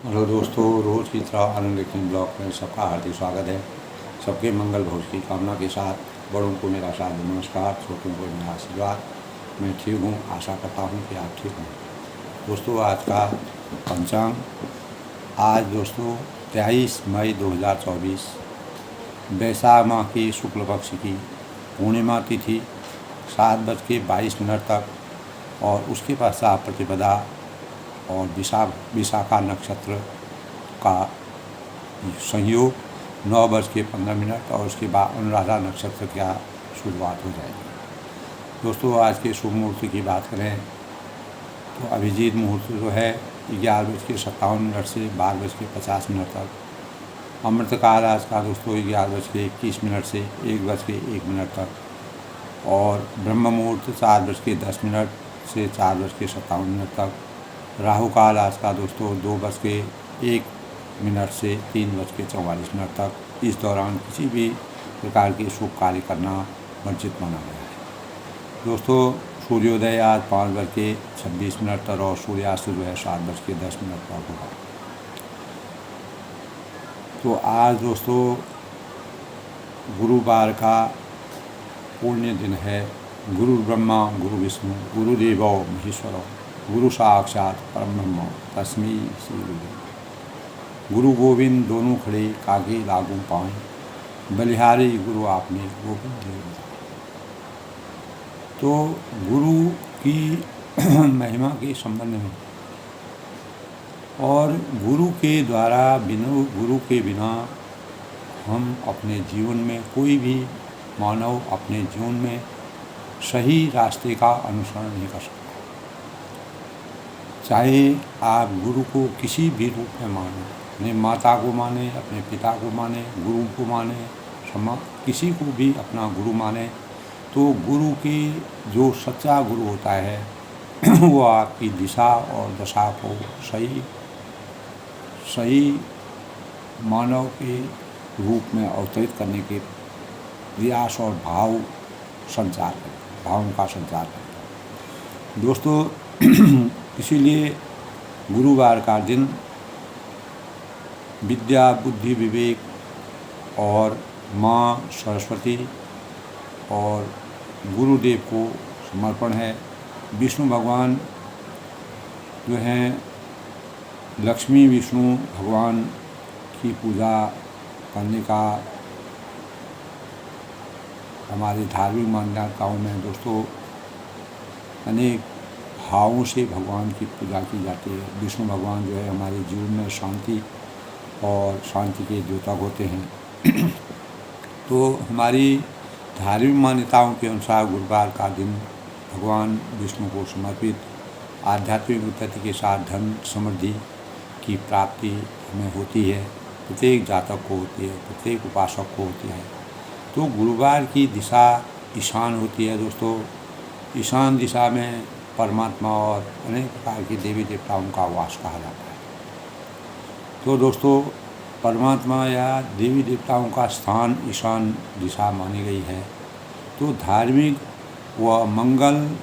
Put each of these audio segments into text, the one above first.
Hello दोस्तों, रोज़ की तरह आनंद लेखन ब्लॉग में सबका हार्दिक स्वागत है। सबके मंगल भविष्य की कामना के साथ बड़ों को मेरा सादर नमस्कार, छोटों को मेरा आशीर्वाद। मैं ठीक हूँ, आशा करता हूँ कि आप ठीक हों। दोस्तों, आज का पंचांग, आज दोस्तों 23 मई 2024 वैशाख माह की शुक्ल पक्ष की पूर्णिमा तिथि 7:22 तक और उसके पश्चात प्रतिपदा और विशाखा नक्षत्र का संयोग 9:15 और उसके बाद अनुराधा नक्षत्र का शुरुआत हो जाएगी। दोस्तों, आज के शुभ मुहूर्त की बात करें तो अभिजीत मुहूर्त जो है 11:57 से 12:50 तक। अमृतकाल आज का दोस्तों 11:21 से 1:01 तक और ब्रह्म मुहूर्त 4:10 से 4:57 तक। राहु काल आज का दोस्तों 2:01 से 3:44 तक। इस दौरान किसी भी प्रकार के शुभ कार्य करना वर्जित माना गया है। दोस्तों, सूर्योदय आज 5:26 तक और सूर्यास्त जो है 7:10 तक होगा। तो आज दोस्तों गुरुवार का पुण्य दिन है। गुरु ब्रह्मा गुरु विष्णु गुरुदेवो महेश्वरो गुरु साक्षात परम ब्रह्म तस्मै श्री गुरु। गुरु गोविंद दोनों खड़े कागे लागू पाएं, बलिहारी गुरु आपने गोविंद देव। तो गुरु की महिमा के संबंध में और गुरु के द्वारा गुरु के बिना हम अपने जीवन में कोई भी मानव अपने जीवन में सही रास्ते का अनुसरण नहीं कर सकता। चाहे आप गुरु को किसी भी रूप में माने, अपने माता को माने, अपने पिता को माने, गुरु को माने, किसी को भी अपना गुरु माने, तो गुरु की जो सच्चा गुरु होता है वो आपकी दिशा और दशा को सही मानव के रूप में अवतरित करने के प्रयास और भावों का संचार करता है। दोस्तों, इसीलिए गुरुवार का दिन विद्या बुद्धि विवेक और माँ सरस्वती और गुरुदेव को समर्पण है। विष्णु भगवान जो हैं, लक्ष्मी विष्णु भगवान की पूजा करने का हमारी धार्मिक मान्यताओं में दोस्तों अनेक भावों से भगवान की पूजा की जाती है। विष्णु भगवान जो है हमारे जीवन में शांति और शांति के द्योतक होते हैं। तो हमारी धार्मिक मान्यताओं के अनुसार गुरुवार का दिन भगवान विष्णु को समर्पित आध्यात्मिक उन्नति के साथ धन समृद्धि की प्राप्ति हमें होती है। प्रत्येक जातक को होती है, प्रत्येक उपासक को होती है। तो गुरुवार की दिशा ईशान होती है। दोस्तों, ईशान दिशा में परमात्मा और अनेक प्रकार के देवी देवताओं का वास कहा जाता है। तो दोस्तों, परमात्मा या देवी देवताओं का स्थान ईशान दिशा मानी गई है। तो धार्मिक व मंगल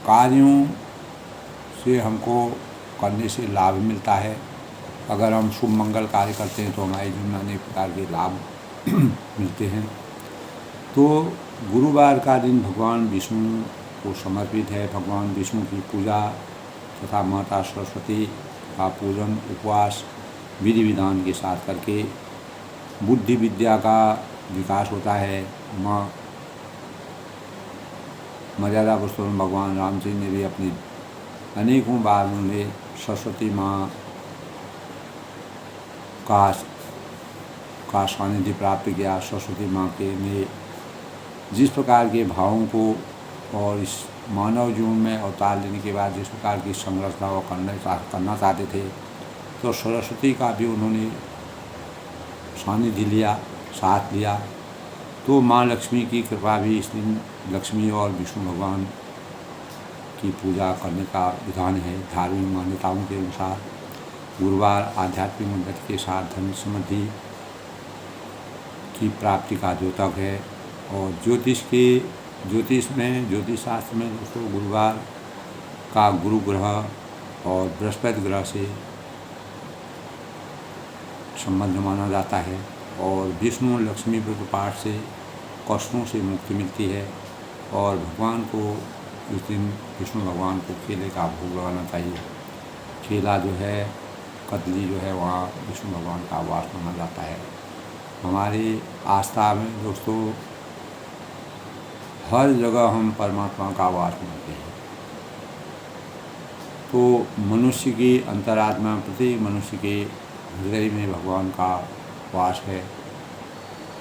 कार्यों से हमको करने से लाभ मिलता है। अगर हम शुभ मंगल कार्य करते हैं तो हमारे जीवन में अनेक प्रकार के लाभ मिलते हैं। तो गुरुवार का दिन भगवान विष्णु को समर्पित है। भगवान विष्णु की पूजा तथा माता सरस्वती का पूजन उपवास विधि विधान के साथ करके बुद्धि विद्या का विकास होता है। माँ मर्यादा पुरुषोत्तम भगवान राम जी ने भी अपनी अनेकों बार उन्होंने सरस्वती माँ का सानिध्य प्राप्त किया। सरस्वती माँ के ने जिस प्रकार के भावों को और इस मानव जीवन में अवतार लेने के बाद जिस प्रकार की संरचना वो करना चाहते थे, तो सरस्वती का भी उन्होंने सानिध्य लिया, साथ लिया। तो माँ लक्ष्मी की कृपा भी इस दिन लक्ष्मी और विष्णु भगवान की पूजा करने का विधान है। धार्मिक मान्यताओं के अनुसार गुरुवार आध्यात्मिक उन्नति के साथ धन समृद्धि की प्राप्ति का द्योतक है। और ज्योतिष शास्त्र में दोस्तों गुरुवार का गुरु ग्रह और बृहस्पति ग्रह से संबंध माना जाता है। और विष्णु लक्ष्मी व्रत पाठ से कष्टों से मुक्ति मिलती है। और भगवान को उस दिन विष्णु भगवान को केले का भोग लगाना चाहिए। केला जो है, कदली जो है, वहाँ विष्णु भगवान का वास माना जाता है। हमारी आस्था में दोस्तों हर जगह हम परमात्मा का वास मानते हैं। तो मनुष्य की अंतरात्मा, प्रत्येक मनुष्य के हृदय में भगवान का वास है।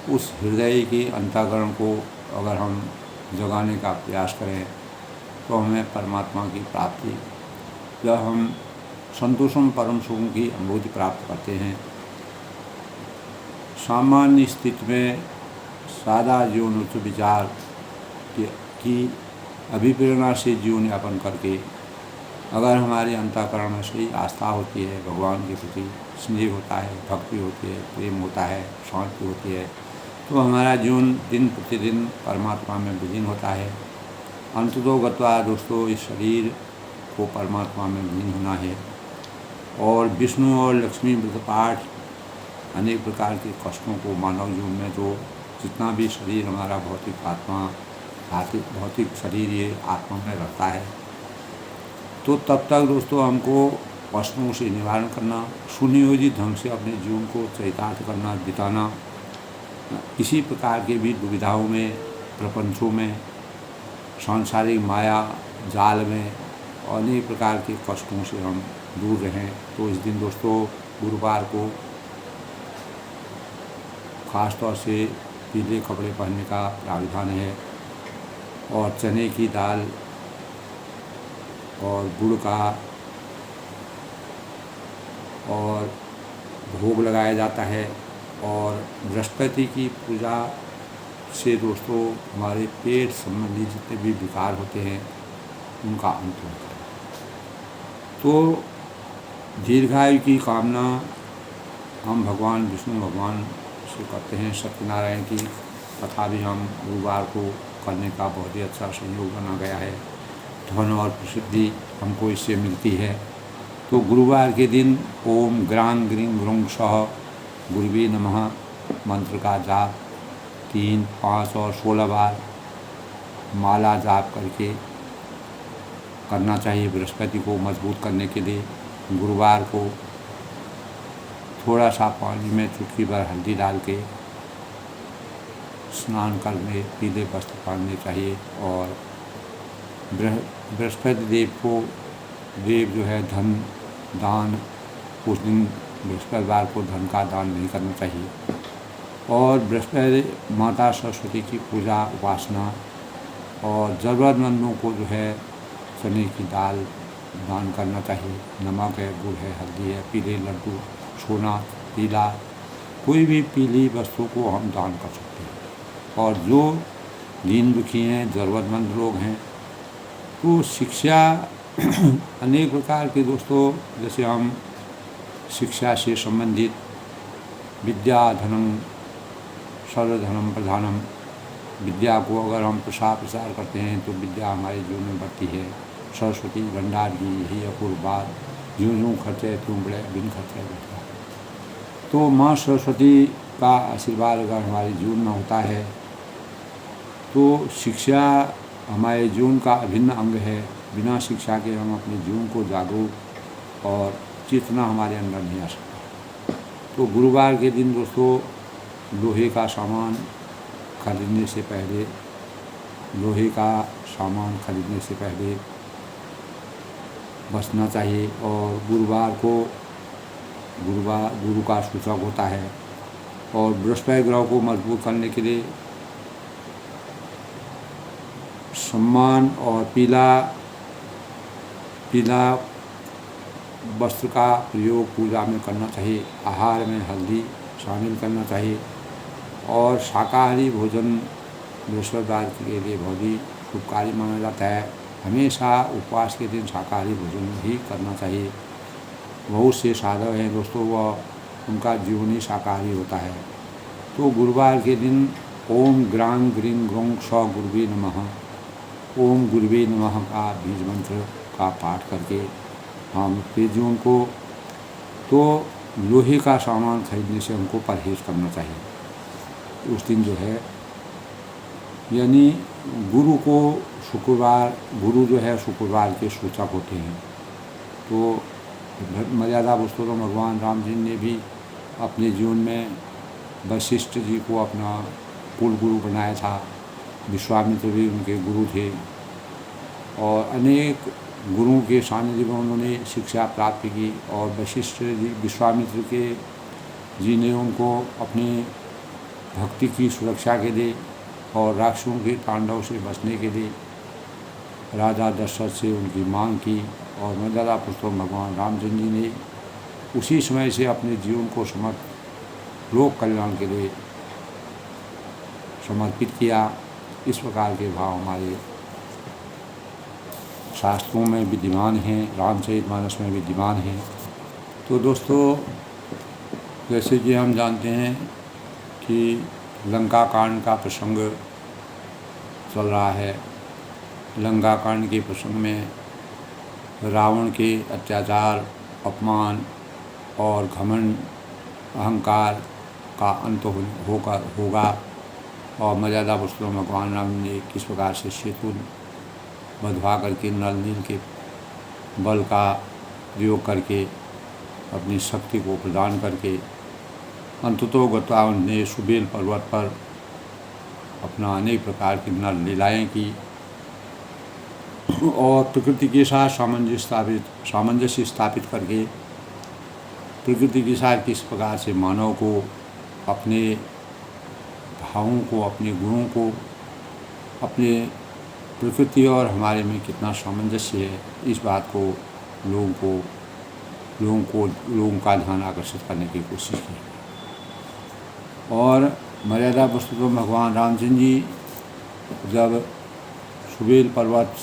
उस हृदय के अंतःकरण को अगर हम जगाने का प्रयास करें तो हमें परमात्मा की प्राप्ति, जब हम संतोषम परम सुखम की अनुभूति प्राप्त करते हैं। सामान्य स्थिति में सादा जीवन उच्च विचार की अभिप्रेरणा से जीवन यापन करके अगर हमारे अंतःकरण में सही आस्था होती है, भगवान के प्रति स्नेह होता है, भक्ति होती है, प्रेम होता है, शांति होती है, तो हमारा जीवन दिन प्रतिदिन परमात्मा में विलीन होता है। अंततो गत्वा दोस्तों इस शरीर को परमात्मा में विलीन होना है। और विष्णु और लक्ष्मी व्रत पाठ अनेक प्रकार के कष्टों को मानव जीवन में, जो जितना भी शरीर हमारा भौतिक आत्मा, भौतिक शरीर ये आत्मा में रहता है, तो तब तक दोस्तों हमको कष्टों से निवारण करना, सुनियोजित ढंग से अपने जीवन को चरितार्थ करना, बिताना। किसी प्रकार के भी दुविधाओं में, प्रपंचों में, सांसारिक माया जाल में अनेक प्रकार के कष्टों से हम दूर रहें। तो इस दिन दोस्तों गुरुवार को खास तौर से पीले कपड़े पहनने का प्रावधान है। और चने की दाल और गुड़ का और भोग लगाया जाता है। और बृहस्पति की पूजा से दोस्तों हमारे पेट संबंधी जितने भी विकार होते हैं उनका अंत होता है। तो दीर्घायु की कामना हम भगवान विष्णु भगवान से करते हैं। सत्यनारायण की कथा भी हम गुरुवार को करने का बहुत ही अच्छा संयोग बना गया है। धन और प्रसिद्धि हमको इससे मिलती है। तो गुरुवार के दिन ओम ग्रां ग्रीं ग्रुं सः गुरुवे नमः मंत्र का जाप 3, 5 और 16 बार माला जाप करके करना चाहिए। बृहस्पति को मजबूत करने के लिए गुरुवार को थोड़ा सा पानी में चुटकी भर हल्दी डाल के स्नान करने, पीले वस्त्र पहनने चाहिए। और बृहस्पति देव जो है धन दान, उस दिन बृहस्पतिवार को धन का दान नहीं करना चाहिए। और बृहस्पति माता सरस्वती की पूजा, उपासना और ज़रूरतमंदों को जो है चने की दाल दान करना चाहिए। नमक है, गुड़ है, हल्दी है, पीले लड्डू, सोना, पीला, कोई भी पीली वस्तु को हम दान कर सकते हैं। और जो दीन दुखी हैं, ज़रूरतमंद लोग हैं, तो शिक्षा अनेक प्रकार के दोस्तों, जैसे हम शिक्षा से संबंधित विद्या धनम सर्वधनम प्रधानम, विद्या को अगर हम प्रसार करते हैं तो विद्या हमारे जीवन में बढ़ती है। सरस्वती भंडार की यही अपूर्व बात, यूँ यूँ खर्चे त्यों बड़े, बिन खर्चे बैठा। तो माँ सरस्वती का आशीर्वाद अगर हमारे जीवन में होता है तो शिक्षा हमारे जीवन का अभिन्न अंग है। बिना शिक्षा के हम अपने जीवन को जागरूक और चेतना हमारे अंदर नहीं आ सकता। तो गुरुवार के दिन दोस्तों लोहे का सामान खरीदने से पहले, बचना चाहिए। और गुरुवार को गुरु का सूचक होता है। और बृहस्पति ग्रह को मजबूत करने के लिए सम्मान और पीला वस्त्र का प्रयोग पूजा में करना चाहिए। आहार में हल्दी शामिल करना चाहिए। और शाकाहारी भोजन बृहस्पतिवार के लिए बहुत ही शुभकारी माना जाता है। हमेशा उपवास के दिन शाकाहारी भोजन ही करना चाहिए। बहुत से साधक हैं दोस्तों, वह उनका जीवन ही शाकाहारी होता है। तो गुरुवार के दिन ओम ग्रां ग्रीं ग्रुं सः गुरुवे नमः, ओम गुरुवे नमः का बीज मंत्र का पाठ करके हम अपने जीवन को, तो लोहे का सामान खरीदने से हमको परहेज़ करना चाहिए। उस दिन जो है यानी गुरु जो है शुक्रवार के सूचक होते हैं। तो मर्यादा पुरुषोत्तम भगवान राम जी ने भी अपने जीवन में वशिष्ठ जी को अपना कुल गुरु बनाया था। विश्वामित्र भी उनके गुरु थे और अनेक गुरुओं के सानिध्य में उन्होंने शिक्षा प्राप्त की। और वशिष्ठ जी विश्वामित्र के जी ने उनको अपनी भक्ति की सुरक्षा के लिए और राक्षसों के तांडव से बचने के लिए राजा दशरथ से उनकी मांग की। और मर्यादा पुरुषोत्तम भगवान रामचंद्र जी ने उसी समय से अपने जीवन को लोक कल्याण के लिए समर्पित किया। इस प्रकार के भाव हमारे शास्त्रों में विद्यमान हैं, रामचरितमानस में विद्यमान हैं। तो दोस्तों, जैसे कि हम जानते हैं कि लंका कांड का प्रसंग चल रहा है। लंका कांड के प्रसंग में रावण के अत्याचार, अपमान और घमंड अहंकार का अंत होगा और मर्यादा पुरुषोत्तम भगवान राम ने किस प्रकार से सेतु बंधवा करके नल नील के बल का प्रयोग करके अपनी शक्ति को प्रदान करके अंततोगत्वा उन्होंने सुबेल पर्वत पर अपना अनेक प्रकार की नल लीलाएँ की और प्रकृति के साथ सामंजस्य स्थापित करके प्रकृति के साथ किस प्रकार से मानव को अपने भावों को, अपने गुणों को, अपने प्रकृति और हमारे में कितना सामंजस्य है, इस बात को लोगों का ध्यान आकर्षित करने की कोशिश की। और मर्यादा पुरुषोत्तम भगवान रामचंद्र जी जब सुबेल पर्वत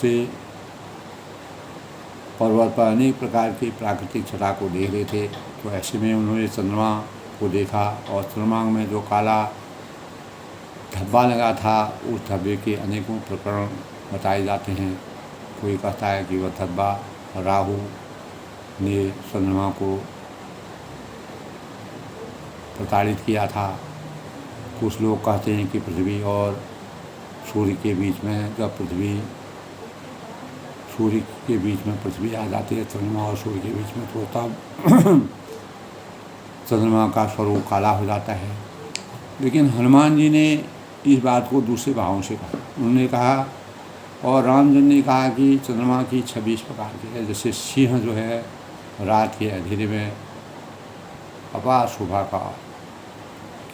पर अनेक प्रकार की प्राकृतिक छटा को देख रहे थे, तो ऐसे में उन्होंने चंद्रमा को देखा और चंद्रमा में जो काला धब्बा लगा था, उस धब्बे के अनेकों प्रकरण बताए जाते हैं। कोई कहता है कि वह धब्बा राहु ने चंद्रमा को प्रताड़ित किया था। कुछ लोग कहते हैं कि पृथ्वी और सूर्य के बीच में पृथ्वी आ जाती है, चंद्रमा और सूर्य के बीच में, तो तब चंद्रमा का स्वरूप काला हो जाता है। लेकिन हनुमान जी ने इस बात को दूसरे भावों से कहा। उन्होंने कहा और रामचंद्र ने कहा कि चंद्रमा की 26 प्रकार की है। जैसे सिंह जो है रात के अंधेरे में अपार शोभा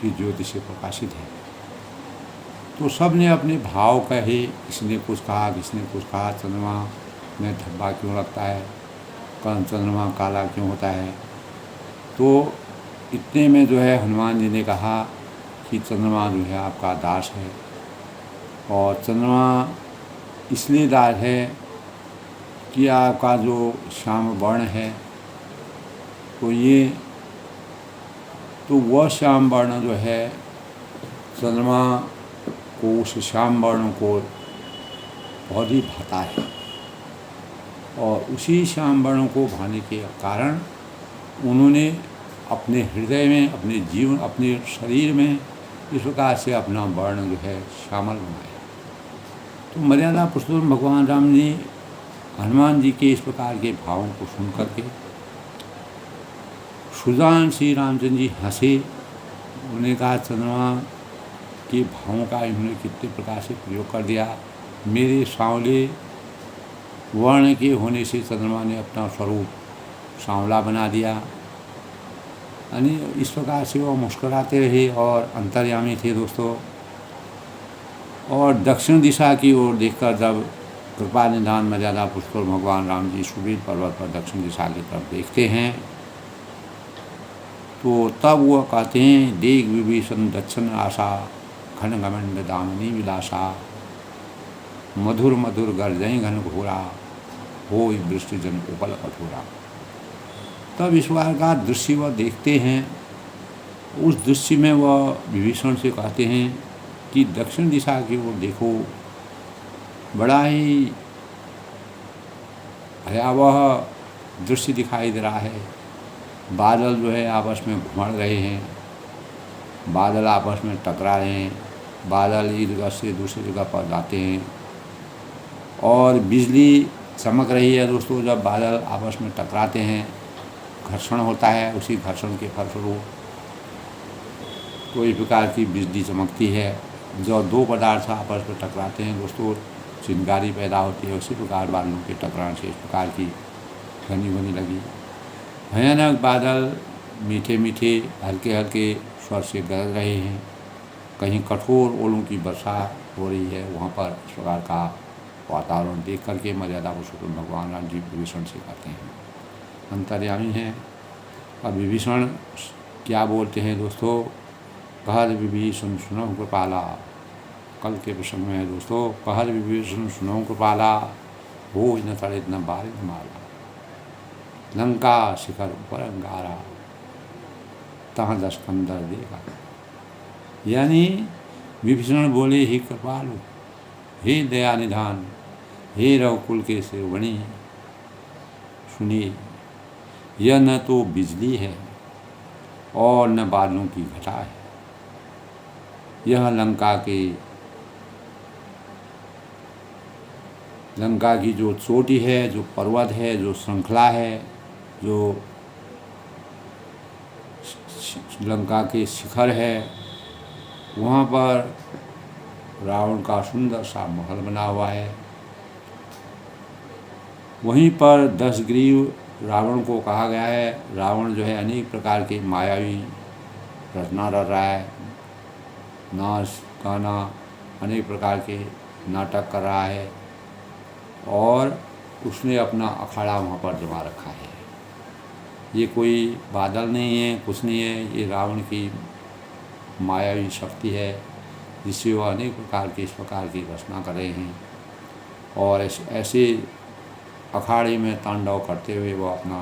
की ज्योति से प्रकाशित है। तो सब ने अपने भाव कहे, किसने कुछ कहा चंद्रमा में धब्बा क्यों लगता है, चंद्रमा काला क्यों होता है। तो इतने में जो है हनुमान जी ने कहा कि चंद्रमा जो है आपका दास है और चंद्रमा इसलिए दास है कि आपका जो श्याम वर्ण है, तो वह श्याम वर्ण जो है चंद्रमा को, उस श्याम वर्ण को बहुत ही भाता है और उसी श्याम वर्ण को भाने के कारण उन्होंने अपने हृदय में, अपने जीवन, अपने शरीर में इस प्रकार से अपना वर्ण जो है श्यामल बनाया। तो मर्यादा पुरुषोत्तम भगवान राम ने हनुमान जी के इस प्रकार के भावों को सुन करके सुजान श्री रामचंद्र जी हंसे। उन्होंने कहा चंद्रमा के भावों का इन्होंने कितने प्रकार से प्रयोग कर दिया। मेरे सांवले वर्ण के होने से चंद्रमा ने अपना स्वरूप सांवला बना दिया। यानी इस प्रकार से वो मुस्कुराते रहे और अंतर्यामी थे दोस्तों। और दक्षिण दिशा की ओर देखकर जब कृपा निधान मर्यादा पुरुषोत्तम भगवान राम जी सुबीर पर्वत पर दक्षिण दिशा की तरफ देखते हैं, तो तब वह कहते हैं देख विभीषण दक्षिण आशा घन घमंड दामिनी विलासा मधुर मधुर गर्जय घन घोरा हो वृष्टि जन उपल कठोरा। तब इस बार का दृश्य वह देखते हैं। उस दृश्य में वह विभीषण से कहते हैं कि दक्षिण दिशा की ओर देखो, बड़ा ही भयावह दृश्य दिखाई दे रहा है। बादल जो है आपस में घुमड़ रहे हैं, बादल आपस में टकरा रहे हैं, बादल एक जगह से दूसरी जगह पर जाते हैं और बिजली चमक रही है दोस्तों। जब बादल आपस में टकराते हैं, घर्षण होता है, उसी घर्षण के फलस्वरूप कोई प्रकार की बिजली चमकती है। जो दो पदार्थ आपस में टकराते हैं दोस्तों, चिंगारी पैदा होती है। उसी प्रकार बादलों के टकराने से इस प्रकार की ध्वनि होने लगी। भयानक बादल मीठे मीठे हल्के हल्के स्वर से गरज रहे हैं, कहीं कठोर ओलों की वर्षा हो रही है। वहाँ पर इस प्रकार का वातावरण देख करके मर्यादा पुरुषोत्तम भगवान राम जी विभीषण से कहते हैं, अंतर्यामी हैं। अब विभीषण क्या बोलते हैं दोस्तों, कहर विभीषण सुनो कृपाला। कल के प्रसंग में है दोस्तों, कहर विभीषण सुनो कृपाला, हो न तड़ित न बारिद माला, लंका शिखर ऊपर अंगारा, तहाँ दस कंदर देगा। यानी विभीषण बोले, हे कृपालु, हे दया निधान, हे रघुकुल के शिरोमणि, सुनिए, यह न तो बिजली है और न बादलों की घटा है, यह लंका की जो चोटी है, जो पर्वत है, जो श्रृंखला है, जो लंका के शिखर है, वहाँ पर रावण का सुंदर सा महल बना हुआ है। वहीं पर 10 ग्रीव रावण को कहा गया है। रावण जो है अनेक प्रकार के मायावी रचना रच रहा है, नाच गाना अनेक प्रकार के नाटक कर रहा है और उसने अपना अखाड़ा वहाँ पर जमा रखा है। ये कोई बादल नहीं है, कुछ नहीं है, ये रावण की मायावी शक्ति है, जिससे वह अनेक प्रकार के इस प्रकार की रचना कर रहे हैं और ऐसे अखाड़े में तांडव करते हुए वो अपना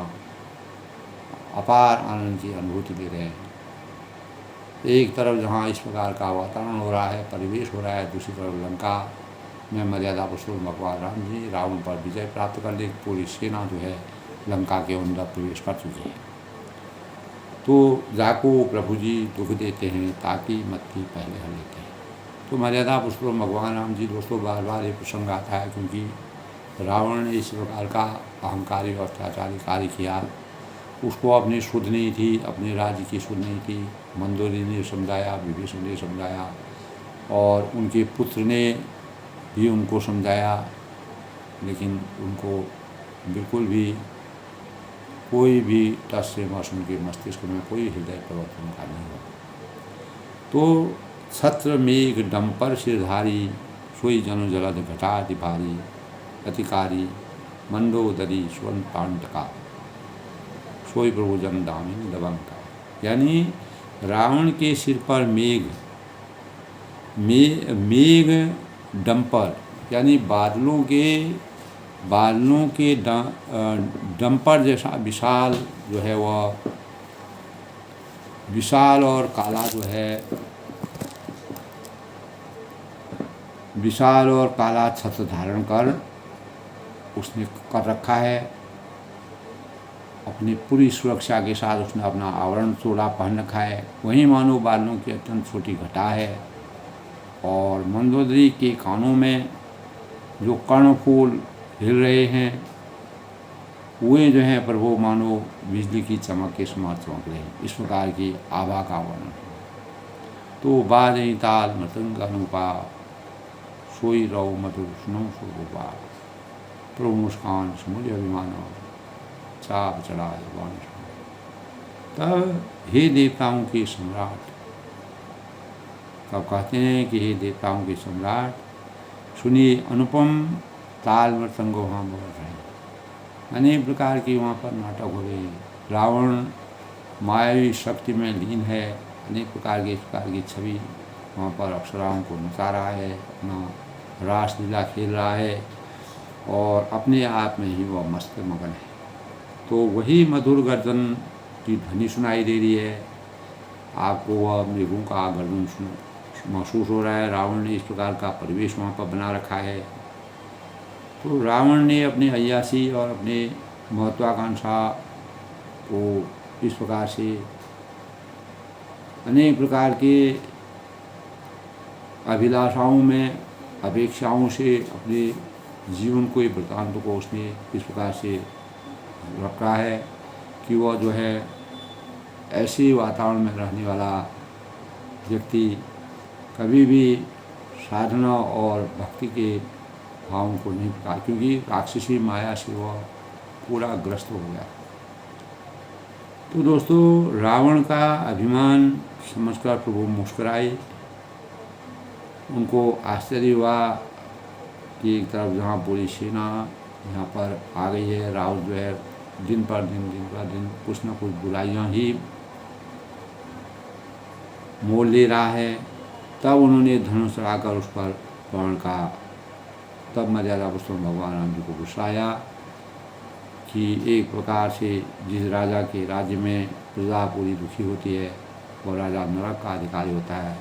अपार आनंद की अनुभूति ले रहे हैं। एक तरफ जहाँ इस प्रकार का वातावरण हो रहा है, परिवेश हो रहा है, दूसरी तरफ लंका में मर्यादा पुरुषोत्तम भगवान राम जी रावण पर विजय प्राप्त करने की पूरी सेना जो है लंका के अंदर प्रवेश कर चुकी है। तो जाको प्रभु जी दुख देते हैं, ताकि मत्ती पहले हल लेते हैं। तो मर्यादा पुरुषोत्तम भगवान राम जी दोस्तों बार बार ये प्रसंग आता है, क्योंकि रावण ने इस प्रकार का अहंकारी और अत्याचारी कार्य किया। उसको अपनी सुध नहीं थी, अपने राज्य की सुध नहीं थी। मंदोदरी ने समझाया, विभीषण ने समझाया और उनके पुत्र ने भी उनको समझाया, लेकिन उनको बिल्कुल भी कोई भी टस से मस उनके मस्तिष्क में कोई हृदय परिवर्तन का नहीं हुआ। तो छत्र मेघ डंपर सिरधारी, सोई जनु जलद घटाति भारी, अतिकारी मंदोदरी स्वर्ण तांटका, सोई प्रभु जन दामिनी दबंका। यानी रावण के सिर पर मेघ डंपर यानी बादलों के डंपर जैसा विशाल जो है वह विशाल और काला जो है विशाल और काला छत्र धारण कर उसने कर रखा है। अपनी पूरी सुरक्षा के साथ उसने अपना आवरण चोला पहन रखा है। वहीं मानो बादलों की अत्यंत छोटी घटा है और मंदोदरी के कानों में जो कर्णफूल हिल रहे हैं वे जो हैं प्रभु मानो बिजली की चमक के समान चमक रहे हैं। इस प्रकार की आभा का वर्णन। तो बाजें ताल मृदंग अनुपा, सोई रहो मधुर सुनो सुरूपा, प्रभु मुस्कान समुझ अभिमानो, चाप चढ़ाए वाण। तब हे देवताओं के सम्राट, तब कहते हैं कि हे देवताओं के सम्राट, सुनिए अनुपम ताल मृदंग वहाँ बोल रहे हैं। अनेक प्रकार की वहाँ पर नाटक हो रहे हैं। रावण मायावी शक्ति में लीन है, अनेक प्रकार की छवि वहाँ पर अप्सराओं को नचा रहा है, अपना रासलीला खेल रहा है और अपने आप में ही वह मस्त मगन है। तो वही मधुर गर्जन की ध्वनि सुनाई दे रही है आपको, वह मृगों का गर्जन महसूस हो रहा है। रावण ने इस प्रकार का परिवेश वहाँ पर बना रखा है। रावण ने अपने अय्यासी और अपने महत्वाकांक्षा को इस प्रकार से अनेक प्रकार के अभिलाषाओं में, अपेक्षाओं से अपने जीवन को, वृत्तांत को उसने इस प्रकार से रखा है कि वह जो है ऐसे वातावरण में रहने वाला व्यक्ति कभी भी साधना और भक्ति के भावों को नहीं पा, क्योंकि राक्षसी माया से वह पूरा ग्रस्त हो गया। तो दोस्तों, रावण का अभिमान समझकर प्रभु मुस्कुराए। उनको आश्चर्य हुआ कि एक तरफ जहाँ पूरी सेना यहाँ पर आ गई है, रावण जो है दिन पर दिन कुछ न कुछ बुराइयाँ ही मोल ले रहा है। तब उन्होंने धनुष चढ़ाकर उस पर बाण का, तब मर्यादा पुरुषोत्तम भगवान राम जी को गुस्सा आया कि एक प्रकार से जिस राजा के राज्य में प्रजा पूरी दुखी होती है, वो राजा नरक का अधिकारी होता है,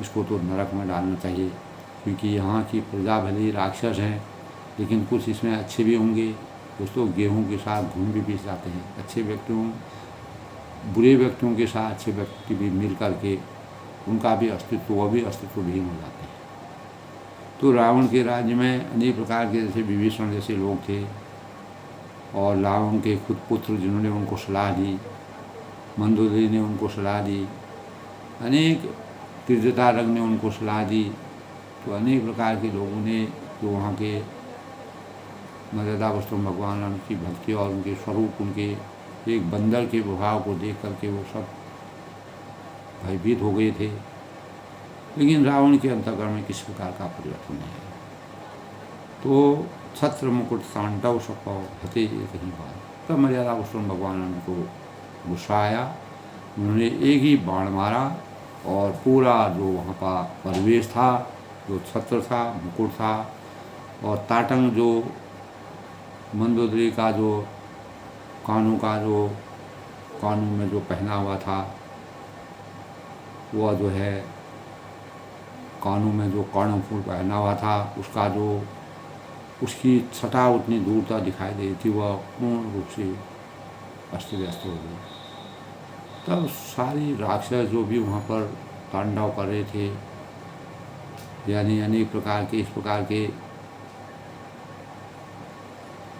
इसको तो नरक में डालना चाहिए। क्योंकि यहाँ की प्रजा भले राक्षस हैं, लेकिन कुछ इसमें अच्छे भी होंगे। दोस्तों, गेहूं के साथ घूम भी पीस जाते हैं। अच्छे व्यक्तियों, बुरे व्यक्तियों के साथ अच्छे व्यक्ति भी मिल करके उनका भी अस्तित्व, वह भी अस्तित्व विहीन हो जाते हैं। तो रावण के राज्य में अनेक प्रकार के जैसे विभीषण जैसे लोग थे, और रावण के खुद पुत्र जिन्होंने उनको सलाह दी, मंदोदरी ने उनको सलाह दी, अनेक तीर्थधारक ने उनको सलाह दी। तो अनेक प्रकार के लोगों ने जो वहाँ के मर्यादा पुरुषोत्तम भगवान राम की भक्ति और उनके स्वरूप, उनके एक बंदर के प्रभाव को देख करके वो सब भयभीत हो गए थे। लेकिन रावण के अंतःकरण में किसी प्रकार का परिवर्तन नहीं है। तो छत्र मुकुट तांडव सपौ हते एक ही बार। तब मर्यादा पुरुषोत्तम भगवान राम को गुस्सा आया। उन्होंने एक ही बाण मारा और पूरा जो वहाँ का परिवेश था, जो छत्र था, मुकुट था और ताटंग जो मंदोदरी का जो कानों में जो पहना हुआ था, वह जो है कानों में जो कर्णफूल पहना हुआ था, उसका जो उसकी छटा उतनी दूर तक दिखाई दे रही थी, वह पूर्ण रूप से अस्त व्यस्त हो गई। तब सारी राक्षस जो भी वहाँ पर तांडव कर रहे थे, यानी अनेक प्रकार के इस प्रकार के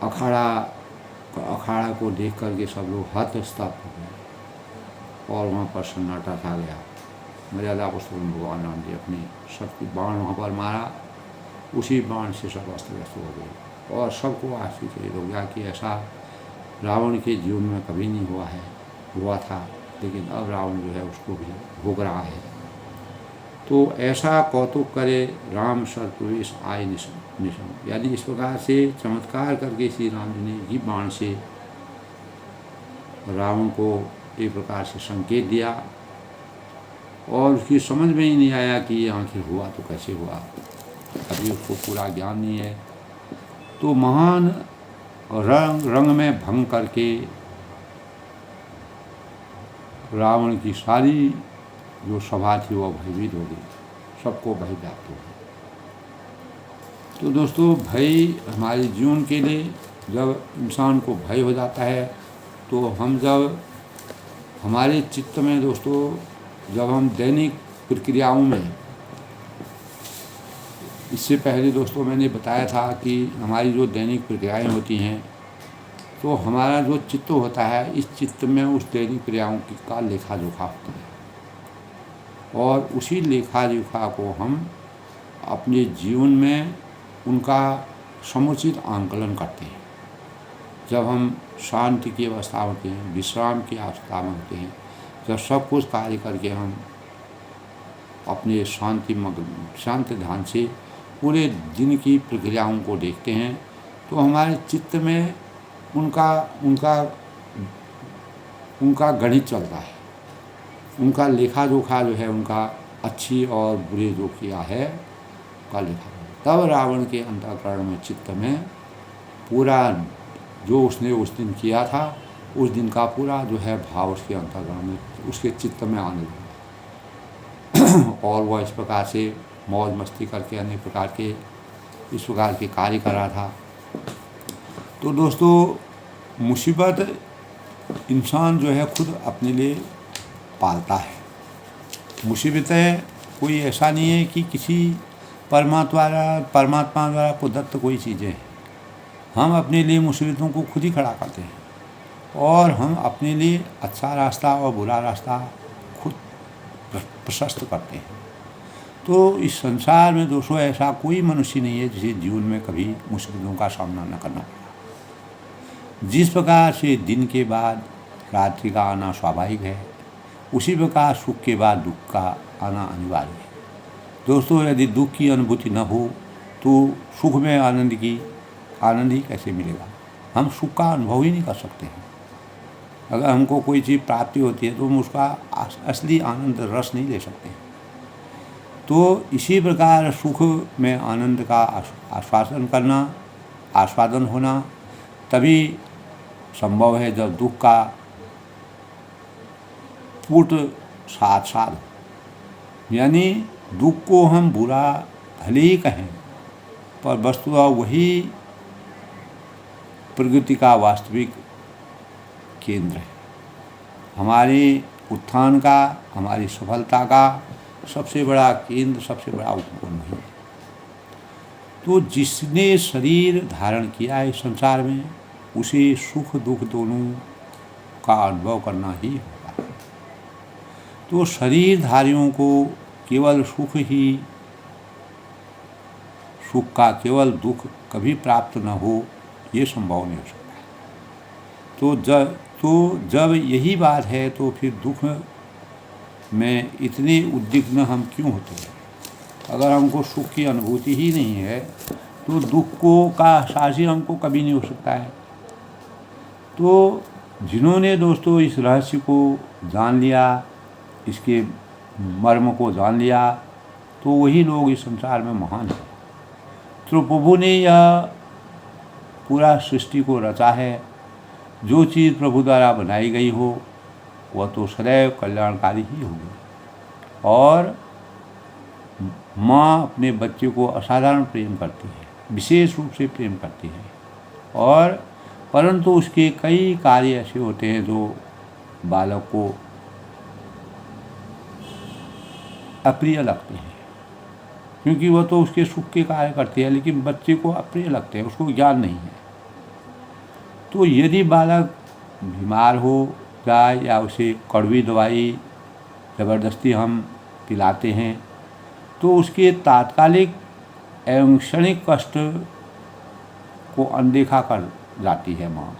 अखाड़ा को देख करके सब लोग हतस्तप हो गए और वहाँ पर सन्नाटा छा गया। मर्यादा पुरुषोत्तम भगवान राम जी अपने सबकी बाण वहाँ पर मारा, उसी बाण से सब अस्त व्यस्त हो गए और सबको आश्चर्य हो गया कि ऐसा रावण के जीवन में कभी नहीं हुआ था, लेकिन अब रावण जो है उसको भी भोग रहा है। तो ऐसा कौतुक करे राम सर प्रवेश आय निशम, यानी इस प्रकार से चमत्कार करके श्री राम जी ने ही बाण से रावण को एक प्रकार से संकेत दिया और उसकी समझ में ही नहीं आया कि ये आखिर हुआ तो कैसे हुआ, अभी उसको पूरा ज्ञान नहीं है। तो महान रंग में भंग करके रावण की सारी जो सभा थी वह भयभीत हो गई, सबको भय व्याप्त हो गया। तो दोस्तों, भय हमारे जीवन के लिए, जब इंसान को भय हो जाता है तो जब हमारे चित्त में दोस्तों, जब हम दैनिक प्रक्रियाओं में, इससे पहले दोस्तों मैंने बताया था कि हमारी जो दैनिक प्रक्रियाएं होती हैं, तो हमारा जो चित्त होता है, इस चित्त में उस दैनिक क्रियाओं का लेखा जोखा होता है और उसी लेखा जोखा को हम अपने जीवन में उनका समुचित आंकलन करते हैं। जब हम शांति की अवस्था होते हैं, विश्राम की अवस्था में होते हैं, जब सब कुछ कार्य करके हम अपने शांत ध्यान से पूरे दिन की प्रक्रियाओं को देखते हैं, तो हमारे चित्त में उनका गणित चलता है, उनका लेखा जोखा जो है, उनका अच्छी और बुरे जो किया है का लेखा। तब रावण के अंतःकरण में, चित्त में पूरा जो उसने उस दिन किया था, उस दिन का पूरा जो है भाव उसके अंतःकरण में, उसके चित्त में आने लगा और वह इस प्रकार से मौज मस्ती करके अनेक प्रकार के इस प्रकार के कार्य कर रहा था। तो दोस्तों, मुसीबत इंसान जो है खुद अपने लिए पालता है। मुसीबतें कोई ऐसा नहीं है कि किसी परमात्मा द्वारा प्रदत्त कोई चीज़ें हैं। हम अपने लिए मुसीबतों को खुद ही खड़ा करते हैं और हम अपने लिए अच्छा रास्ता और बुरा रास्ता खुद प्रशस्त करते हैं। तो इस संसार में दोस्तों ऐसा कोई मनुष्य नहीं है जिसे जीवन में कभी मुसीबतों का सामना न करना पड़ा। जिस प्रकार से दिन के बाद रात्रि का आना स्वाभाविक है, उसी प्रकार सुख के बाद दुख का आना अनिवार्य है। दोस्तों, यदि दुख की अनुभूति न हो तो सुख में आनंद ही कैसे मिलेगा। हम सुख का अनुभव ही नहीं कर सकते हैं। अगर हमको कोई चीज़ प्राप्ति होती है तो हम उसका असली आनंद रस नहीं ले सकते। तो इसी प्रकार सुख में आनंद का आस्वादन होना तभी संभव है जब दुख का पूर्ण साथ यानी दुख को हम बुरा भले ही कहें, पर वस्तुतः वही प्रगति का वास्तविक केंद्र है। हमारे उत्थान का, हमारी सफलता का सबसे बड़ा केंद्र, सबसे बड़ा उपकरण है। तो जिसने शरीर धारण किया है संसार में, उसे सुख दुख दोनों का अनुभव करना ही होगा। तो शरीरधारियों को केवल सुख का केवल दुख कभी प्राप्त न हो, ये संभव नहीं हो सकता। तो जब यही बात है तो फिर दुख में इतने उद्विग्न हम क्यों होते हैं। अगर हमको सुख की अनुभूति ही नहीं है तो दुख का एहसास ही हमको कभी नहीं हो सकता है। तो जिन्होंने दोस्तों इस रहस्य को जान लिया, इसके मर्म को जान लिया, तो वही लोग इस संसार में महान हैं। तो प्रभु ने यह पूरा सृष्टि को रचा है। जो चीज़ प्रभु द्वारा बनाई गई हो वह तो सदैव कल्याणकारी ही होगी। और माँ अपने बच्चे को असाधारण प्रेम करती है, विशेष रूप से प्रेम करती है। और परंतु उसके कई कार्य ऐसे होते हैं जो बालक को अप्रिय लगते हैं, क्योंकि वह तो उसके सुख के कार्य करती है, लेकिन बच्चे को अप्रिय लगते हैं, उसको ज्ञान नहीं है। तो यदि बालक बीमार हो जाए या उसे कड़वी दवाई ज़बरदस्ती हम पिलाते हैं तो उसके तात्कालिक एवं क्षणिक कष्ट को अनदेखा कर जाती है माँ,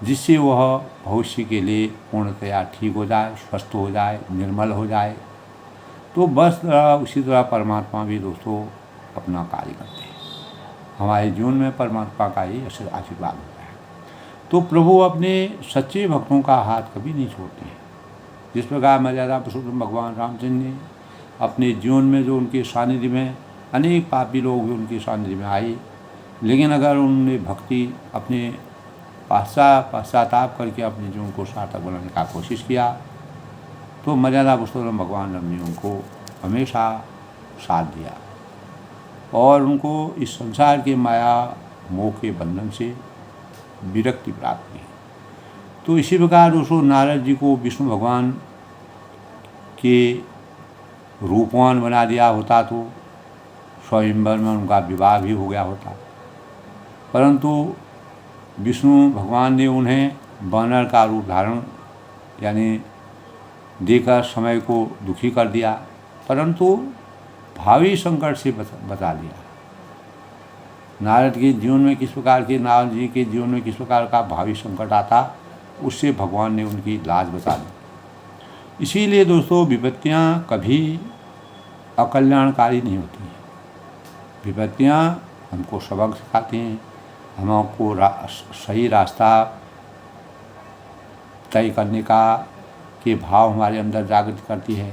जिससे वह भविष्य के लिए पूर्णतया ठीक हो जाए, स्वस्थ हो जाए, निर्मल हो जाए। तो बस उसी तरह परमात्मा भी दोस्तों अपना कार्य करते हैं। हमारे जीवन में परमात्मा का ही आशीर्वाद होता है। तो प्रभु अपने सच्चे भक्तों का हाथ कभी नहीं छोड़ते हैं। जिस प्रकार मर्यादा पुरुषोत्तम भगवान रामचंद्र ने अपने जीवन में जो उनके सानिध्य में अनेक पापी लोग भी उनके सानिध्य में आए, लेकिन अगर उन्होंने भक्ति अपने पश्चाताप करके अपने जीवन को सार्थक बनाने का कोशिश किया तो मर्यादा पुरुषोत्तम भगवान राम ने उनको हमेशा साथ दिया और उनको इस संसार के माया मोह के बंधन से विरक्ति प्राप्त हुई। तो इसी प्रकार दोस्तों नारद जी को विष्णु भगवान के रूपवान बना दिया होता तो स्वयंवर में उनका विवाह भी हो गया होता, परंतु विष्णु भगवान ने उन्हें वानर का रूप धारण यानी देकर समय को दुखी कर दिया, परंतु भावी संकट से बचा दिया। नारद के जीवन में किस प्रकार के नारद जी के जीवन में किस प्रकार का भावी संकट आता, उससे भगवान ने उनकी लाज बचा दी। इसीलिए दोस्तों विपत्तियाँ कभी अकल्याणकारी नहीं होती हैं। विपत्तियाँ हमको सबक सिखाती हैं, हमको सही रास्ता तय करने का के भाव हमारे अंदर जागृत करती है।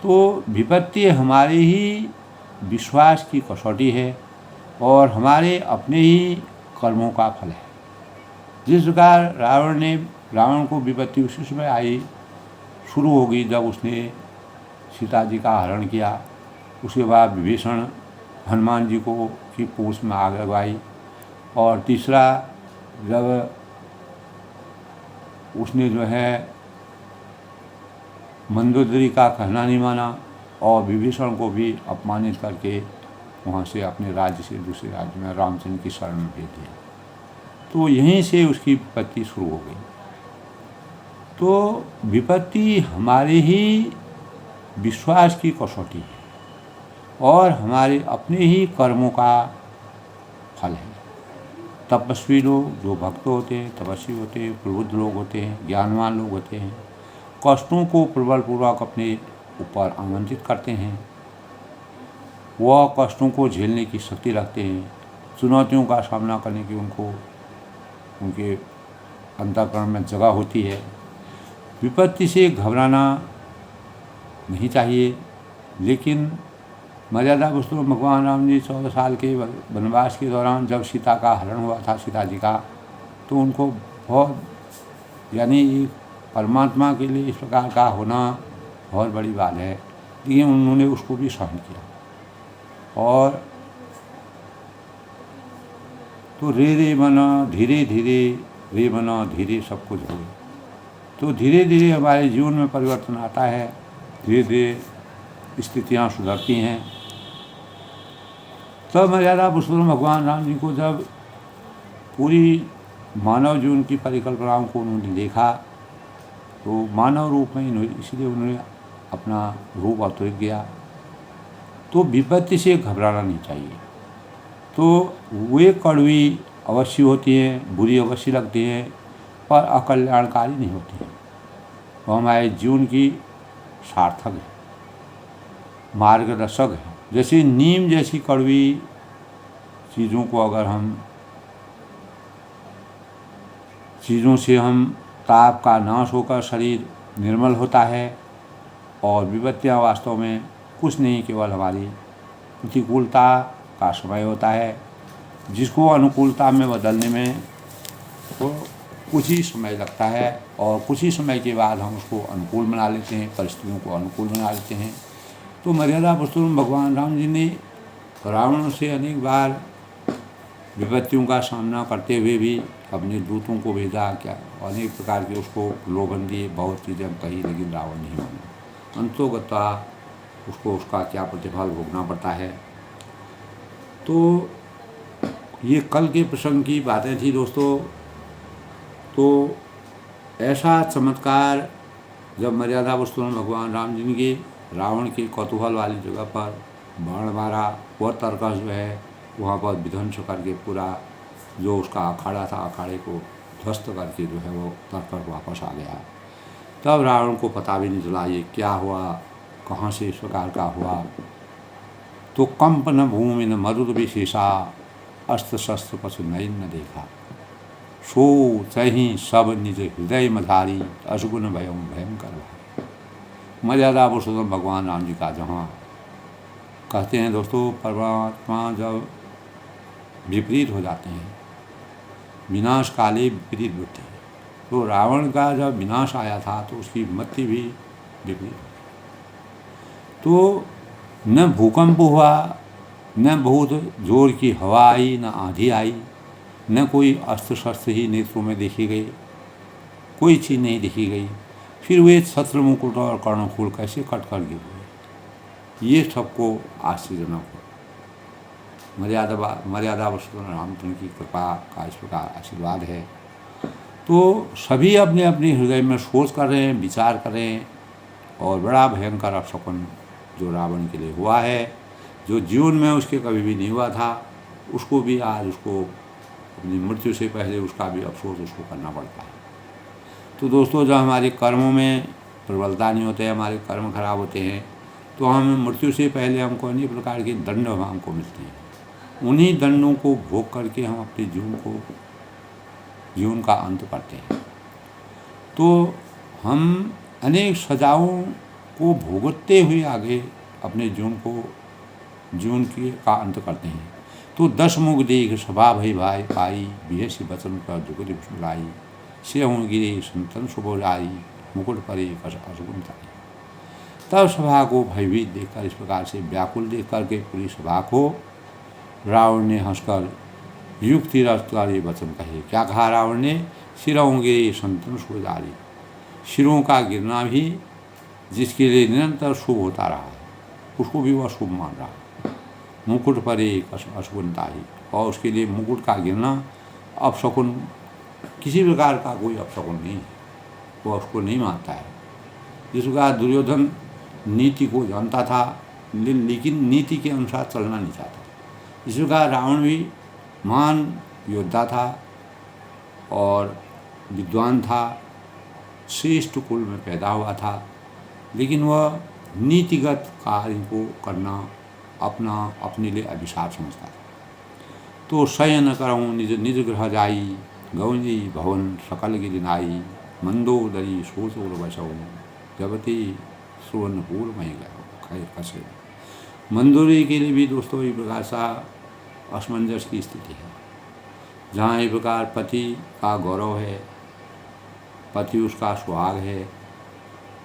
तो विपत्ति हमारे ही विश्वास की कसौटी है और हमारे अपने ही कर्मों का फल है। जिस प्रकार रावण को विपत्ति उसी समय शुरू हो गई जब उसने सीता जी का हरण किया। उसके बाद विभीषण हनुमान जी को की पूंछ में आग लगवाई और तीसरा जब उसने जो है मंदोदरी का कहना नहीं माना और विभीषण को भी अपमानित करके वहाँ से अपने राज्य से दूसरे राज्य में रामचंद्र की शरण में भेज दिया। तो यहीं से उसकी विपत्ति शुरू हो गई। तो विपत्ति हमारे ही विश्वास की कसौटी है और हमारे अपने ही कर्मों का फल है। तपस्वी लोग, जो भक्त होते हैं, तपस्वी होते हैं, प्रबुद्ध लोग होते हैं, ज्ञानवान लोग होते हैं, कष्टों को प्रबलपूर्वक अपने ऊपर आमंत्रित करते हैं। वह कष्टों को झेलने की शक्ति रखते हैं, चुनौतियों का सामना करने की उनके अंतःकरण में जगह होती है। विपत्ति से घबराना नहीं चाहिए, लेकिन मर्यादा पुरुषोत्तम भगवान राम जी 14 साल के वनवास के दौरान जब सीता का हरण हुआ था, सीता जी का, तो उनको बहुत, यानी परमात्मा के लिए इस प्रकार का होना बहुत बड़ी बात है, लेकिन उन्होंने उसको भी सहन किया। और तो रे बना धीरे धीरे, रे बना धीरे सब कुछ हो। तो धीरे धीरे हमारे जीवन में परिवर्तन आता है, धीरे धीरे स्थितियाँ सुधरती हैं। तब मर्यादा पुरुषोत्तम भगवान राम जी को जब पूरी मानव जीवन की परिकल्पनाओं को उन्होंने देखा, तो मानव रूप में इसलिए उन्होंने अपना रूप अवतरित किया। तो विपत्ति से घबराना नहीं चाहिए। तो वे कड़वी अवश्य होती हैं, बुरी अवश्य लगती हैं, पर अकल्याणकारी नहीं होती हैं। वो हमारे जीवन की सार्थक है, मार्गदर्शक है। जैसे नीम जैसी कड़वी चीज़ों को अगर चीज़ों से हम ताप का नाश होकर शरीर निर्मल होता है। और विपत्तियाँ वास्तव में कुछ नहीं, केवल हमारी प्रतिकूलता का समय होता है, जिसको अनुकूलता में बदलने में तो कुछ ही समय लगता है और कुछ ही समय के बाद हम उसको अनुकूल बना लेते हैं, परिस्थितियों को अनुकूल बना लेते हैं। तो मर्यादा पुरुषोत्तम भगवान राम जी ने रावण से अनेक बार विपत्तियों का सामना करते हुए भी अपने दूतों को भेजा, क्या अनेक प्रकार के उसको प्रलोभन दिए, बहुत चीज़ें कही, लेकिन रावण नहीं माना। अंतोगता उसको उसका क्या प्रतिफल भोगना पड़ता है। तो ये कल के प्रसंग की बातें थी दोस्तों। तो ऐसा चमत्कार जब मर्यादा पुरुषोत्तम भगवान राम जी ने रावण के कौतूहल वाली जगह पर बाण मारा, वह तरकस जो है वहाँ पर विध्वंस करके पूरा जो उसका अखाड़ा था, अखाड़े को ध्वस्त करके जो है वो तरकस वापस आ गया। तब रावण को पता भी नहीं चला ये क्या हुआ, कहाँ से इस प्रकार का हुआ। तो कंपन भूमि न मरुद विशेषा, अस्त्र शस्त्र पशु नयन न देखा, सो चही सब निज हृदय मधारी, अशुगुन भयम भयंकर भाई। मर्यादा पुरुषोत्तम भगवान राम जी का जहाँ कहते हैं दोस्तों, परमात्मा जब विपरीत हो जाते हैं, विनाश काले विपरीत बुद्धि। तो रावण का जब विनाश आया था तो उसकी मृत्यु भी विपरीत। तो न भूकंप हुआ, न बहुत जोर की हवा आई, न आंधी आई, न कोई अस्त्र शस्त्र ही नेत्रों में देखी गई, कोई चीज़ नहीं देखी गई। फिर वे छत्र मुकुट और कर्णफूल कैसे कट कर गिर गए, ये सबको आश्चर्यजनक हो। मर्यादा पुरुषोत्तम रामचंद्र की कृपा का इस प्रकार आशीर्वाद है। तो सभी अपने अपने हृदय में सोच कर रहे हैं, विचार कर रहे हैं, और बड़ा भयंकर अपशकुन जो रावण के लिए हुआ है, जो जीवन में उसके कभी भी नहीं हुआ था, उसको भी आज उसको अपनी मृत्यु से पहले उसका भी अफसोस उसको करना पड़ता है। तो दोस्तों, जब हमारे कर्मों में प्रबलता नहीं होते, हमारे कर्म खराब होते हैं, तो हम मृत्यु से पहले हमको अनेक प्रकार के दंड हमको मिलते हैं। उन्हीं दंडों को भोग करके हम अपने जीवन का अंत करते हैं। तो हम अनेक सजाओं को भुगतते हुए आगे अपने जीवन का अंत करते हैं। तो 10 मुख देख सभा भई भाई पाई, बिहसी बचन का जुगति भुलाई, से हूँ गिरे संतन सुबोलाई, मुकुट परे अशुगुन ताई। तब सभा को भयभीत देखकर, इस प्रकार से व्याकुल देख करके पूरी सभा को रावण ने हंसकर युक्ति रसदारी वचन कहे। क्या कहा रावण ने? सिरों गिरे संतन सुधारी। सिरों का गिरना भी जिसके लिए निरंतर शुभ होता रहा है, उसको भी वह शुभ मान रहा है। मुकुट पर एक अशुभनता ही, और उसके लिए मुकुट का गिरना अपशकुन, किसी प्रकार का कोई अपशकुन नहीं है, वह उसको नहीं मानता है। जिस प्रकार दुर्योधन नीति को जानता था लेकिन नीति के अनुसार चलना नहीं चाहता, इसी प्रकार रावण भी महान योद्धा था और विद्वान था, श्रेष्ठ कुल में पैदा हुआ था, लेकिन वह नीतिगत कार्य को करना अपने लिए अभिशाप समझता था। तो शयन करऊँ निज निज गृह जाई, गौजी भवन सकल गिरिनाई, मंदोदरी सोचोर बसऊ, जबती सुवर्णपुर मही गए खसे। मंदोदरी के लिए भी दोस्तों एक प्रकार सा असमंजस की स्थिति है, जहाँ एक प्रकार पति का गौरव है, पति उसका सुहाग है,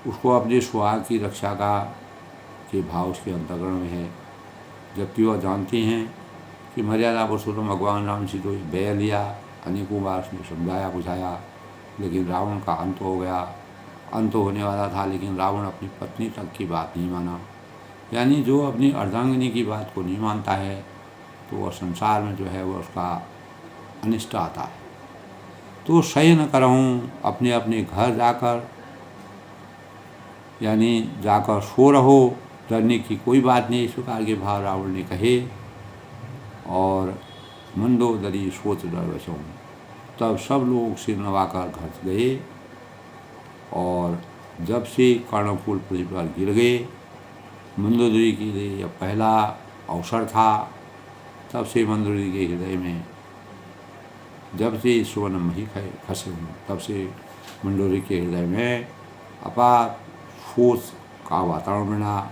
उसको अपने सुहाग की रक्षा के भाव उसके अंतःकरण में है, जबकि वह जानती हैं कि मर्यादा पुरुषोत्तम भगवान राम से तो बैर लिया, अनेकों बार उसने समझाया बुझाया, लेकिन रावण का अंत हो गया। अंत होने वाला था, लेकिन रावण अपनी पत्नी तक की बात नहीं माना। यानी जो अपनी अर्धांगिनी की बात को नहीं मानता है तो वह संसार में जो है वह उसका अनिष्ट आता है। तो सही न करऊँ, अपने अपने घर जाकर यानी जाकर सो रहो, डरने की कोई बात नहीं, इस प्रकार के भाव रावण ने कहे। और मंदोदरी सोच डर बसऊँ, तब सब लोग सिर नवाकर घर गए, और जब से कर्णपुर पृथ्वी पर गिर गए, मंदोदरी के लिए यह पहला अवसर था। तब से मंदोदरी के हृदय में, जब से सुवर्ण मही खसे हुए, तब से मंदोदरी के हृदय में अपार सोच का वातावरण बना।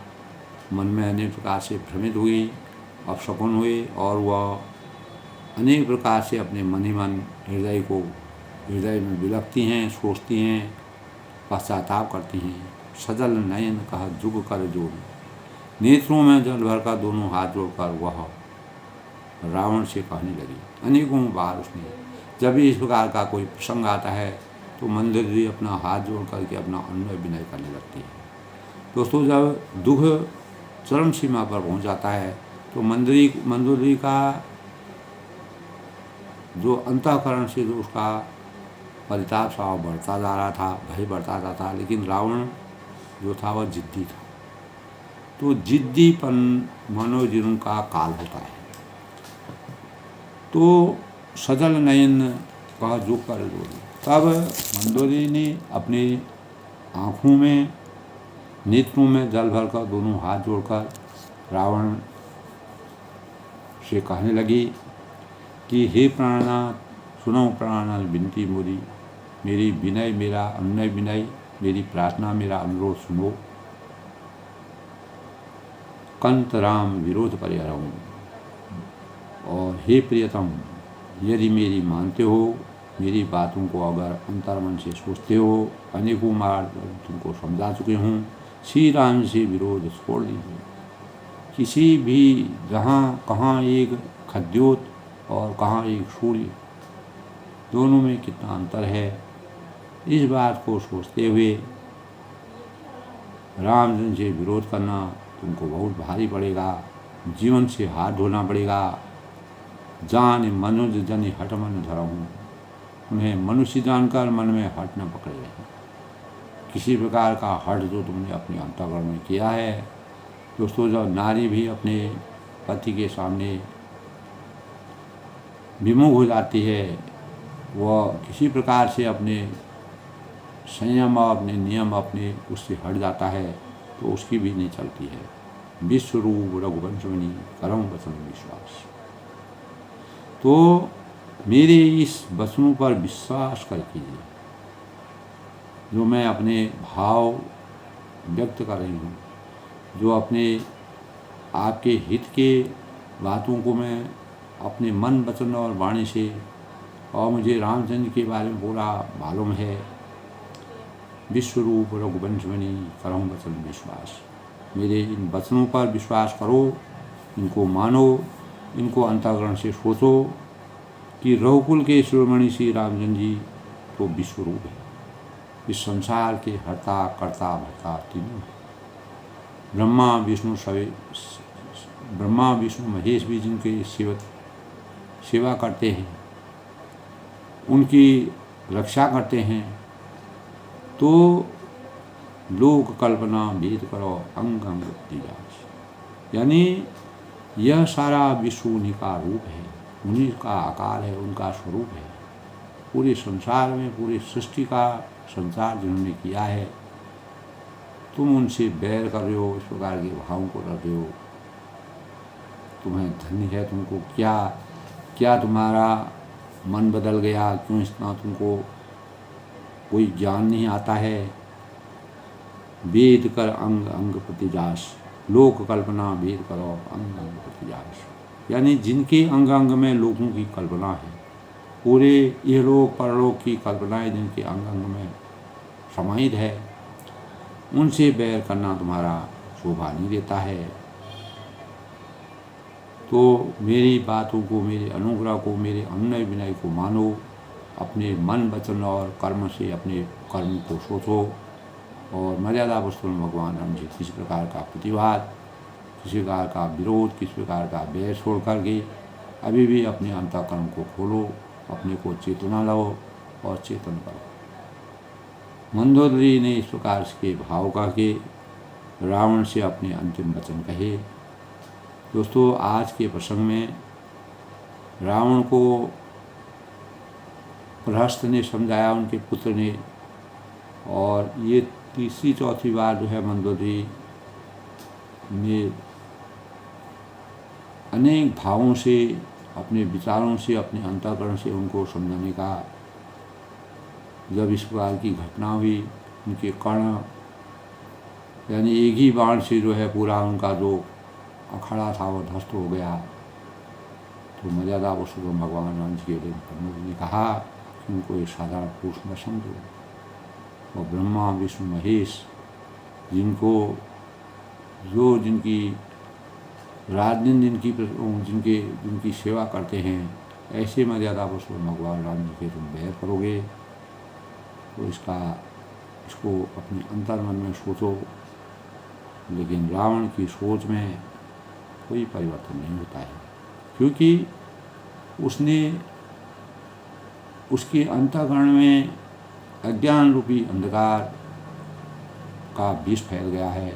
मन में अनेक प्रकार से भ्रमित हुई, अपशकुन हुए, और वह अनेक प्रकार से अपने मन ही मन हृदय में विलखती हैं, सोचती हैं, पश्चाताप करती हैं। सजल नयन कह जुग कर जोड़, नेत्रों में जल भरकर दोनों हाथ जोड़कर वह रावण से कहने लगी। अनेकों बार उसने, जब भी इस प्रकार का कोई प्रसंग आता है तो मंदोदरी अपना हाथ जोड़ करके अपना अन्वय विनय करने लगती है। दोस्तों, जब दुख चरम सीमा पर पहुंच जाता है तो मंदोदरी का जो अंतःकरण से जो उसका परिताप स्वभाव बढ़ता जा रहा था, भय बढ़ता जाता था, लेकिन रावण जो था वह जिद्दी था। तो जिद्दीपन मनोजीवन का काल होता है। तो सजल नयन का जो कर जोड़ी, तब मंदोदरी ने अपने आँखों में, नेत्रों में जल भरकर दोनों हाथ जोड़कर रावण से कहने लगी कि हे प्राणनाथ, सुनो प्राणनाथ विनती मोरी, मेरी विनय, मेरा अनुनय विनय, मेरी प्रार्थना, मेरा अनुरोध सुनो। कंत राम विरोध परिहरऊँ, और हे प्रियतम, यदि मेरी मानते हो, मेरी बातों को अगर अंतर्मन से सोचते हो, अनेकों बार तुमको समझा चुके हूँ, श्री राम से विरोध छोड़ दीजिए। किसी भी जहाँ कहाँ एक खद्योत और कहाँ एक सूर्य, दोनों में कितना अंतर है, इस बात को सोचते हुए रामचंद्र से विरोध करना तुमको बहुत भारी पड़ेगा, जीवन से हाथ धोना पड़ेगा। जान मनुज जन हट मन धरऊँ, उन्हें मनुष्य जानकर मन में हट न पकड़े रहे। किसी प्रकार का हट जो तुमने अपने अंतःकरण में किया है। दोस्तों, जब नारी भी अपने पति के सामने विमुख हो जाती है, वह किसी प्रकार से अपने संयम और अपने नियम अपने उससे हट जाता है, तो उसकी भी नहीं चलती है। विश्वरूप रघुवंशमणि करम वचन विश्वास। तो मेरे इस वचनों पर विश्वास कर कीजिए, जो मैं अपने भाव व्यक्त कर रही हूँ, जो अपने आपके हित के बातों को मैं अपने मन वचन और वाणी से, और मुझे रामचंद्र के बारे में पूरा मालूम है। विश्वरूप रघुवंशमणि करम वचन विश्वास, मेरे इन वचनों पर विश्वास करो, इनको मानो, इनको अंतःकरण से सोचो, कि रघुकुल के शिरोमणि श्री रामचंद्र जी तो विश्वरूप है, इस संसार के हर्ता कर्ता भर्ता तीनों हैं। ब्रह्मा विष्णु महेश भी जिनके सेवा करते हैं, उनकी रक्षा करते हैं, तो लोक कल्पना भेद करो अंग अंग दिजास। यानी यह सारा विश्व उन्हीं का रूप है, उन्हीं का आकार है, उनका स्वरूप है। पूरे संसार में, पूरी सृष्टि का संसार जिन्होंने किया है, तुम उनसे बैर कर रहे हो, इस प्रकार के भावों को रख रहे हो। तुम्हें धन्य है, तुमको क्या तुम्हारा मन बदल गया, क्यों इतना तुमको कोई ज्ञान नहीं आता है। वेद कर अंग अंग प्रतिजास, लोक कल्पना भेद करो अंग अंग प्रतिजास। यानी जिनके अंग अंग में लोगों की कल्पना है, पूरे इहलोक परलोक की कल्पनाएं जिनके अंग अंग में समाहित है, उनसे बैर करना तुम्हारा शोभा नहीं देता है। तो मेरी बातों को, मेरे अनुग्रह को, मेरे अनुनय विनय को मानो, अपने मन वचन और कर्म से अपने कर्म को सोचो, और मर्यादा पुरुषोत्तम भगवान राम जी किसी प्रकार का प्रतिवाद, किसी प्रकार का विरोध, किसी प्रकार का बैर छोड़ करके अभी भी अपने अंतःकरण को खोलो, अपने को चेतना लो और चेतन करो। मंदोदरी ने इस प्रकार के भाव का के रावण से अपने अंतिम वचन कहे। दोस्तों, आज के प्रसंग में रावण को प्रहस्त ने समझाया, उनके पुत्र ने, और ये तीसरी चौथी बार जो है मंदोदरी ने अनेक भावों से, अपने विचारों से, अपने अंतःकरण से उनको समझाने का। जब इस प्रकार की घटना हुई, उनके कर्ण यानी एक ही बाण से जो है पूरा उनका जो अखाड़ा था वो ध्वस्त हो गया, तो मर्यादा पुरुषोत्तम भगवान राम जी के ने कहा कि उनको एक साधारण पुरुष न समझो, और ब्रह्मा विष्णु महेश जिनकी रात दिन जिनकी सेवा करते हैं, ऐसे मर्यादा पुरुषोत्तम भगवान राम जी के तुम बैर करोगे, तो इसको अपने अंतर्मन में सोचो। लेकिन रावण की सोच में कोई परिवर्तन नहीं होता है, क्योंकि उसके अंतःकरण में अज्ञान रूपी अंधकार का विष फैल गया है।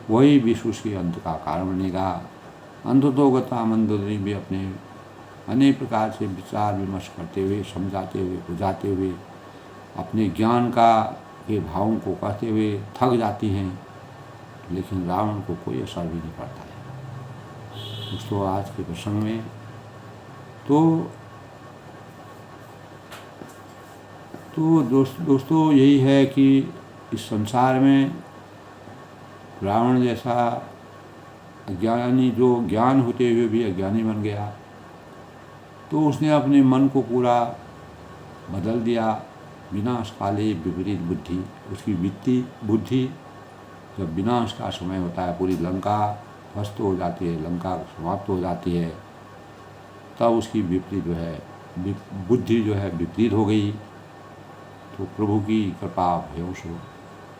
वही विष उसके अंत का कारण बनेगा। अंधतोगता मंदोदरी भी अपने अनेक प्रकार से विचार विमर्श करते हुए, समझाते हुए, बुझाते हुए, अपने ज्ञान के भावों को कहते हुए थक जाती हैं, लेकिन रावण को कोई असर भी नहीं पड़ता है। दोस्तों, आज के प्रसंग में दोस्तों यही है कि इस संसार में रावण जैसा अज्ञानी, जो ज्ञान होते हुए भी अज्ञानी बन गया, तो उसने अपने मन को पूरा बदल दिया। विनाश काले विपरीत बुद्धि, उसकी बुद्धि जब विनाश का समय होता है, पूरी लंका ध्वस्त हो जाती है, लंका समाप्त हो जाती है, तब उसकी विपरीत जो है बुद्धि जो है विपरीत हो गई। तो प्रभु की कृपा भयोश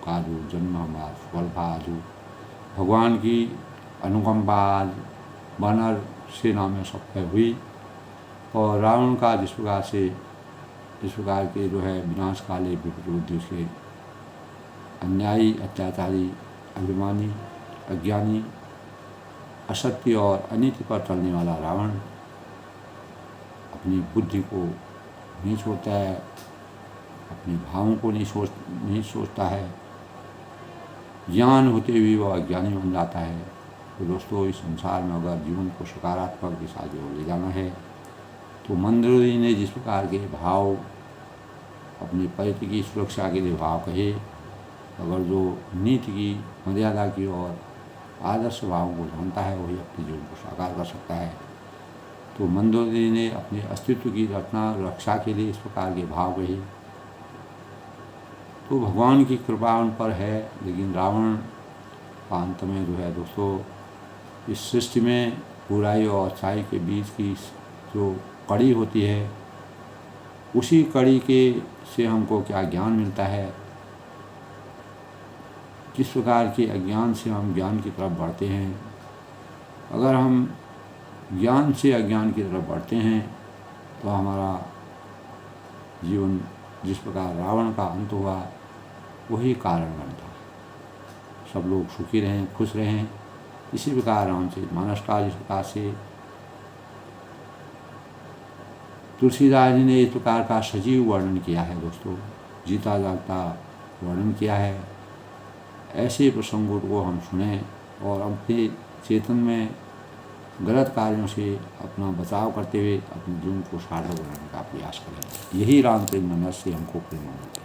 का जो जन्म हमारा फल था, जो भगवान की अनुकंपा वानर सेना में सब पे हुई, और रावण का जिस प्रकार के जो है विनाश काले विपरीत बुद्धि, उसके अन्यायी, अत्याचारी, अभिमानी, अज्ञानी, असत्य और अनीति पर चलने वाला रावण अपनी बुद्धि को नहीं छोड़ता है, अपने भावों को नहीं सोचता है, ज्ञान होते हुए वह अज्ञानी बन जाता है। तो दोस्तों, इस संसार में अगर जीवन को सकारात्मक दिशा की ओर ले जाना है, तो मंदोदरी ने जिस प्रकार के भाव, अपनी परिधि की सुरक्षा के लिए भाव कहे, अगर जो नीति की, मर्यादा की और आदर्श भावों को जानता है, वही अपने जीवन को साकार कर सकता है। तो मंदोदरी ने अपने अस्तित्व की रक्षा के लिए इस प्रकार के भाव कहे, तो भगवान की कृपा उन पर है। लेकिन रावण का अंत में जो है दोस्तों, इस सृष्टि में बुराई और अच्छाई के बीच की जो कड़ी होती है, उसी कड़ी के से हमको क्या ज्ञान मिलता है, किस प्रकार के अज्ञान से हम ज्ञान की तरफ बढ़ते हैं। अगर हम ज्ञान से अज्ञान की तरफ बढ़ते हैं तो हमारा जीवन जिस प्रकार रावण का अंत हुआ वही कारण बनता है। सब लोग सुखी रहें, खुश रहें, इसी प्रकार रामचरित मानस का जिस प्रकार से तुलसीदास जी ने इस प्रकार का सजीव वर्णन किया है दोस्तों, जीता जागता वर्णन किया है। ऐसे प्रसंगों को हम सुने और अपने चेतन में गलत कार्यों से अपना बचाव करते हुए अपने जीवन को सार्थक बनाने का प्रयास करें। यही रामचरित मानस से हमको प्रेरणा मिलती है।